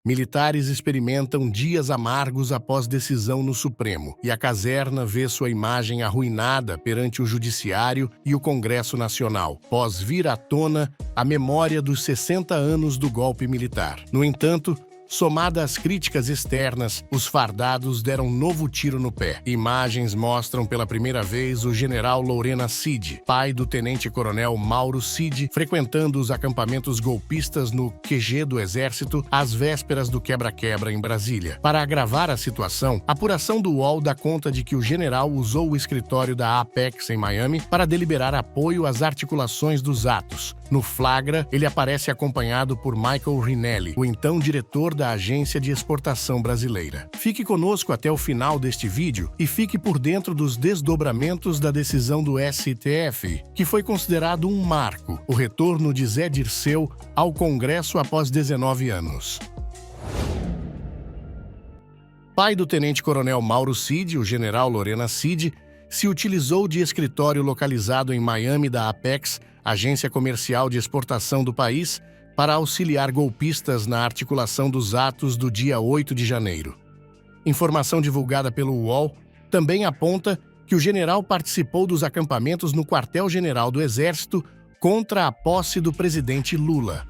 Militares experimentam dias amargos após decisão no Supremo, e a caserna vê sua imagem arruinada perante o Judiciário e o Congresso Nacional, pós vir à tona a memória dos 60 anos do golpe militar. No entanto, somada às críticas externas, os fardados deram um novo tiro no pé. Imagens mostram pela primeira vez o general Lorena Cid, pai do tenente-coronel Mauro Cid, frequentando os acampamentos golpistas no QG do Exército às vésperas do quebra-quebra em Brasília. Para agravar a situação, a apuração do UOL dá conta de que o general usou o escritório da Apex em Miami para deliberar apoio às articulações dos atos. No flagra, ele aparece acompanhado por Michael Rinelli, o então diretor da Agência de Exportação Brasileira. Fique conosco até o final deste vídeo e fique por dentro dos desdobramentos da decisão do STF, que foi considerado um marco, o retorno de Zé Dirceu ao Congresso após 19 anos. Pai do tenente-coronel Mauro Cid, o general Lorena Cid, se utilizou de escritório localizado em Miami da Apex, agência comercial de exportação do país, para auxiliar golpistas na articulação dos atos do dia 8 de janeiro. Informação divulgada pelo UOL também aponta que o general participou dos acampamentos no quartel-general do Exército contra a posse do presidente Lula.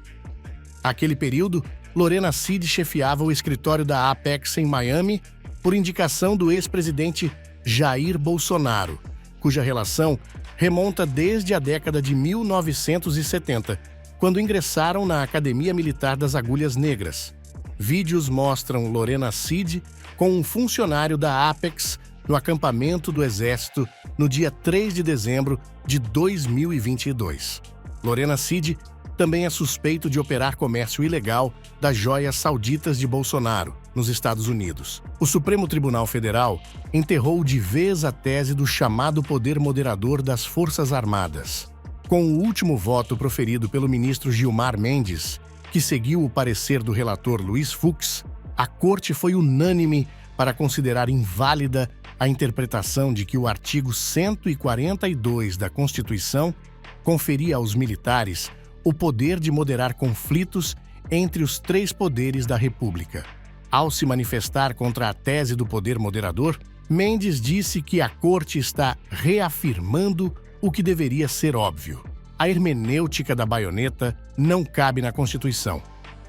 Naquele período, Lorena Cid chefiava o escritório da Apex em Miami por indicação do ex-presidente Jair Bolsonaro, cuja relação remonta desde a década de 1970, quando ingressaram na Academia Militar das Agulhas Negras. Vídeos mostram Lorena Cid com um funcionário da Apex no acampamento do Exército no dia 3 de dezembro de 2022. Lorena Cid também é suspeito de operar comércio ilegal das joias sauditas de Bolsonaro, nos Estados Unidos. O Supremo Tribunal Federal enterrou de vez a tese do chamado poder moderador das Forças Armadas. Com o último voto proferido pelo ministro Gilmar Mendes, que seguiu o parecer do relator Luiz Fux, a Corte foi unânime para considerar inválida a interpretação de que o artigo 142 da Constituição conferia aos militares o poder de moderar conflitos entre os três poderes da República. Ao se manifestar contra a tese do poder moderador, Mendes disse que a Corte está reafirmando o que deveria ser óbvio. A hermenêutica da baioneta não cabe na Constituição.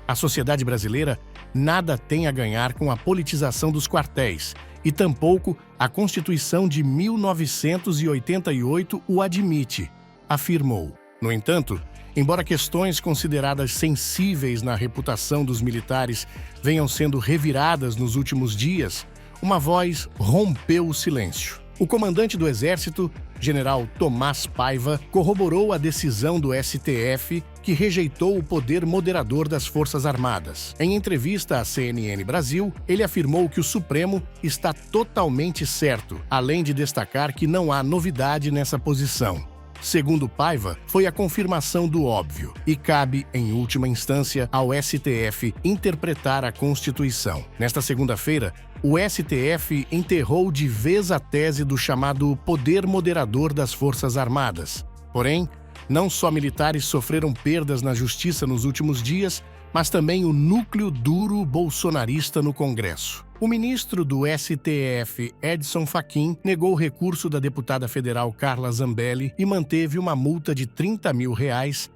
A sociedade brasileira nada tem a ganhar com a politização dos quartéis, e tampouco a Constituição de 1988 o admite, afirmou. No entanto, embora questões consideradas sensíveis na reputação dos militares venham sendo reviradas nos últimos dias, uma voz rompeu o silêncio. O comandante do Exército, general Tomás Paiva, corroborou a decisão do STF que rejeitou o poder moderador das Forças Armadas. Em entrevista à CNN Brasil, ele afirmou que o Supremo está totalmente certo, além de destacar que não há novidade nessa posição. Segundo Paiva, foi a confirmação do óbvio e cabe, em última instância, ao STF interpretar a Constituição. Nesta segunda-feira, o STF enterrou de vez a tese do chamado poder moderador das Forças Armadas. Porém, não só militares sofreram perdas na justiça nos últimos dias, mas também o núcleo duro bolsonarista no Congresso. O ministro do STF, Edson Fachin, negou o recurso da deputada federal Carla Zambelli e manteve uma multa de R$30 mil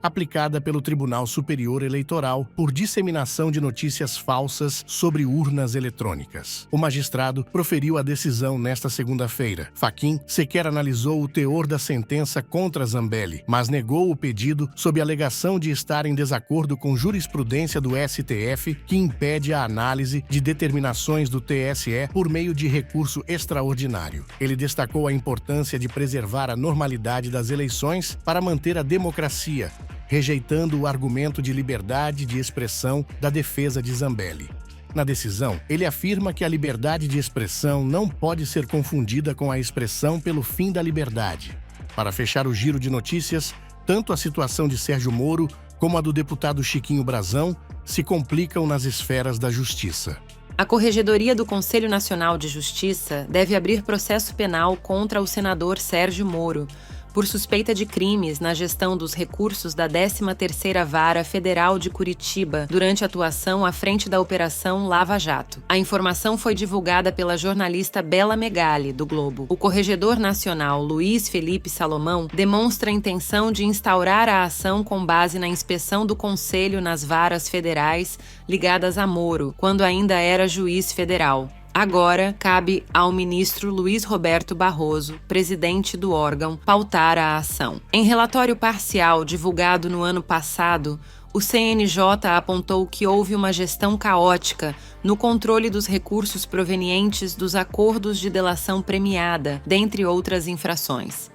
aplicada pelo Tribunal Superior Eleitoral por disseminação de notícias falsas sobre urnas eletrônicas. O magistrado proferiu a decisão nesta segunda-feira. Fachin sequer analisou o teor da sentença contra Zambelli, mas negou o pedido sob a alegação de estar em desacordo com jurisprudência do STF que impede a análise de determinações do TSE por meio de recurso extraordinário. Ele destacou a importância de preservar a normalidade das eleições para manter a democracia, rejeitando o argumento de liberdade de expressão da defesa de Zambelli. Na decisão, ele afirma que a liberdade de expressão não pode ser confundida com a expressão pelo fim da liberdade. Para fechar o giro de notícias, tanto a situação de Sérgio Moro como a do deputado Chiquinho Brazão se complicam nas esferas da justiça. A Corregedoria do Conselho Nacional de Justiça deve abrir processo penal contra o senador Sérgio Moro por suspeita de crimes na gestão dos recursos da 13ª Vara Federal de Curitiba durante atuação à frente da Operação Lava Jato. A informação foi divulgada pela jornalista Bela Megali, do Globo. O corregedor nacional Luiz Felipe Salomão demonstra a intenção de instaurar a ação com base na inspeção do Conselho nas varas federais ligadas a Moro, quando ainda era juiz federal. Agora, cabe ao ministro Luiz Roberto Barroso, presidente do órgão, pautar a ação. Em relatório parcial divulgado no ano passado, o CNJ apontou que houve uma gestão caótica no controle dos recursos provenientes dos acordos de delação premiada, dentre outras infrações.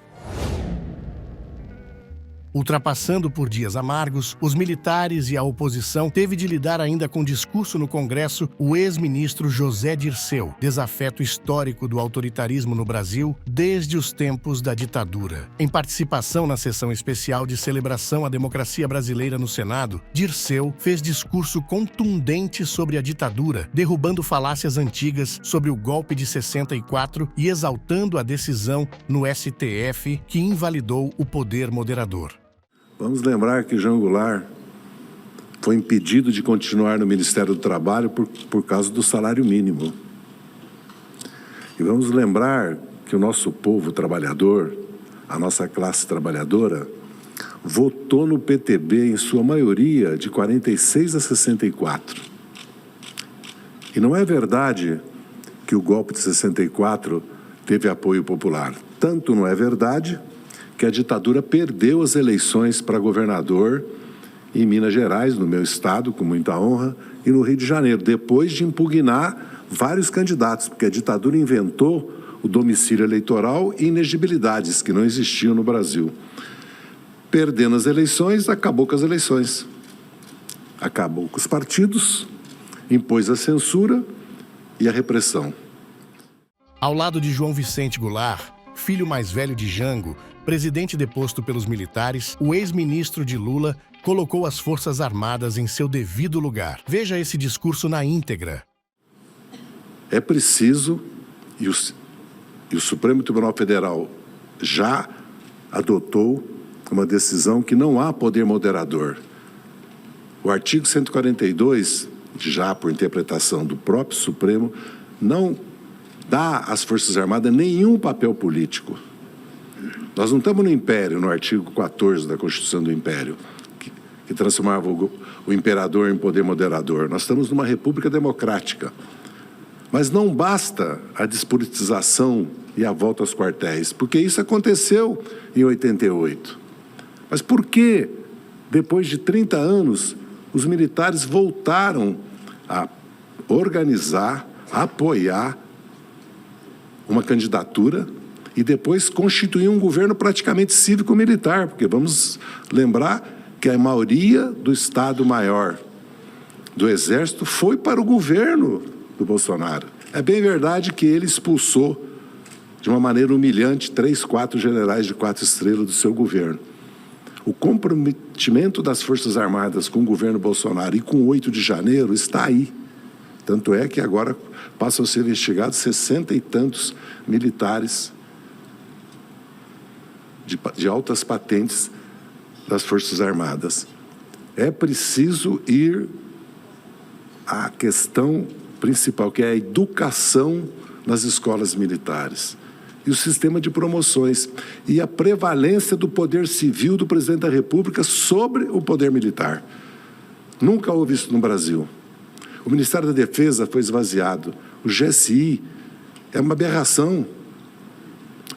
Ultrapassando por dias amargos, os militares e a oposição teve de lidar ainda com discurso no Congresso o ex-ministro José Dirceu, desafeto histórico do autoritarismo no Brasil desde os tempos da ditadura. Em participação na sessão especial de celebração à democracia brasileira no Senado, Dirceu fez discurso contundente sobre a ditadura, derrubando falácias antigas sobre o golpe de 64 e exaltando a decisão no STF que invalidou o poder moderador. Vamos lembrar que João Goulart foi impedido de continuar no Ministério do Trabalho por causa do salário mínimo. E vamos lembrar que o nosso povo trabalhador, a nossa classe trabalhadora, votou no PTB em sua maioria de 46 a 64. E não é verdade que o golpe de 64 teve apoio popular. Tanto não é verdade que a ditadura perdeu as eleições para governador em Minas Gerais, no meu estado, com muita honra, e no Rio de Janeiro, depois de impugnar vários candidatos, porque a ditadura inventou o domicílio eleitoral e inegibilidades que não existiam no Brasil. Perdendo as eleições, acabou com as eleições. Acabou com os partidos, impôs a censura e a repressão. Ao lado de João Vicente Goulart, filho mais velho de Jango, presidente deposto pelos militares, o ex-ministro de Lula colocou as Forças Armadas em seu devido lugar. Veja esse discurso na íntegra. É preciso, e o Supremo Tribunal Federal já adotou uma decisão que não há poder moderador. O artigo 142, já por interpretação do próprio Supremo, não dá às Forças Armadas nenhum papel político. Nós não estamos no Império, no artigo 14 da Constituição do Império, que transformava o imperador em poder moderador. Nós estamos numa república democrática. Mas não basta a despolitização e a volta aos quartéis, porque isso aconteceu em 88. Mas por que, depois de 30 anos, os militares voltaram a organizar, a apoiar uma candidatura e depois constituir um governo praticamente cívico-militar, porque vamos lembrar que a maioria do Estado-Maior do Exército foi para o governo do Bolsonaro. É bem verdade que ele expulsou, de uma maneira humilhante, 3, 4 generais de 4 estrelas do seu governo. O comprometimento das Forças Armadas com o governo Bolsonaro e com o 8 de janeiro está aí. Tanto é que agora passam a ser investigados 60 e tantos militares de altas patentes das Forças Armadas. É preciso ir à questão principal, que é a educação nas escolas militares. E o sistema de promoções. E a prevalência do poder civil do presidente da República sobre o poder militar. Nunca houve isso no Brasil. O Ministério da Defesa foi esvaziado. O GSI é uma aberração.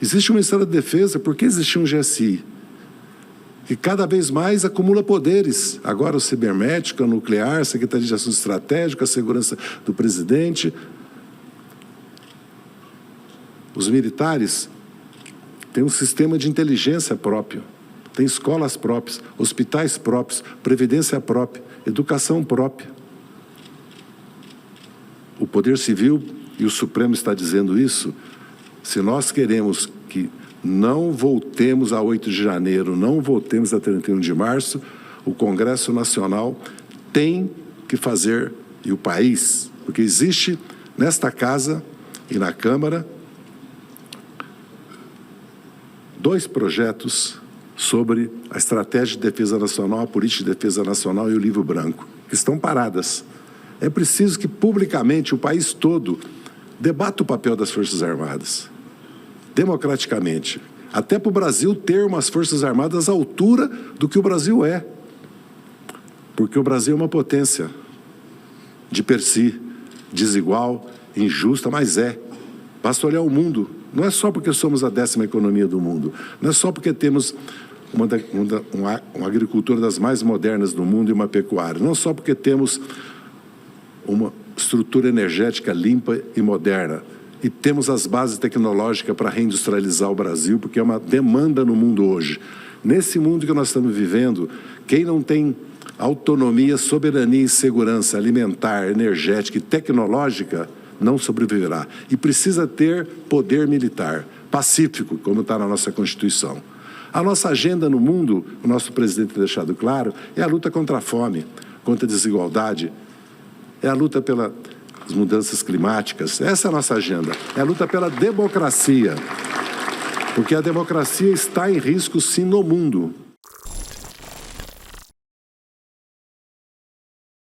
Existe um Ministério da Defesa, por que existia um GSI? Que cada vez mais acumula poderes. Agora o cibernético, o nuclear, a Secretaria de Assuntos Estratégicos, a segurança do presidente. Os militares têm um sistema de inteligência próprio, têm escolas próprias, hospitais próprios, previdência própria, educação própria. O Poder Civil, e o Supremo está dizendo isso, se nós queremos que não voltemos a 8 de janeiro, não voltemos a 31 de março, o Congresso Nacional tem que fazer, e o país, porque existe nesta casa e na Câmara 2 projetos sobre a Estratégia de Defesa Nacional, a Política de Defesa Nacional e o Livro Branco, que estão paradas. É preciso que, publicamente, o país todo debata o papel das Forças Armadas, democraticamente, até para o Brasil ter umas Forças Armadas à altura do que o Brasil é. Porque o Brasil é uma potência de per si, desigual, injusta, mas é. Basta olhar o mundo. Não é só porque somos a 10ª economia do mundo, não é só porque temos uma agricultura das mais modernas do mundo e uma pecuária, não só porque temos uma estrutura energética limpa e moderna e temos as bases tecnológicas para reindustrializar o Brasil, porque é uma demanda no mundo hoje. Nesse mundo que nós estamos vivendo, quem não tem autonomia, soberania e segurança alimentar, energética e tecnológica não sobreviverá. E precisa ter poder militar, pacífico, como está na nossa Constituição. A nossa agenda no mundo, o nosso presidente tem deixado claro, é a luta contra a fome, contra a desigualdade, é a luta pelas mudanças climáticas. Essa é a nossa agenda, é a luta pela democracia, porque a democracia está em risco sim no mundo.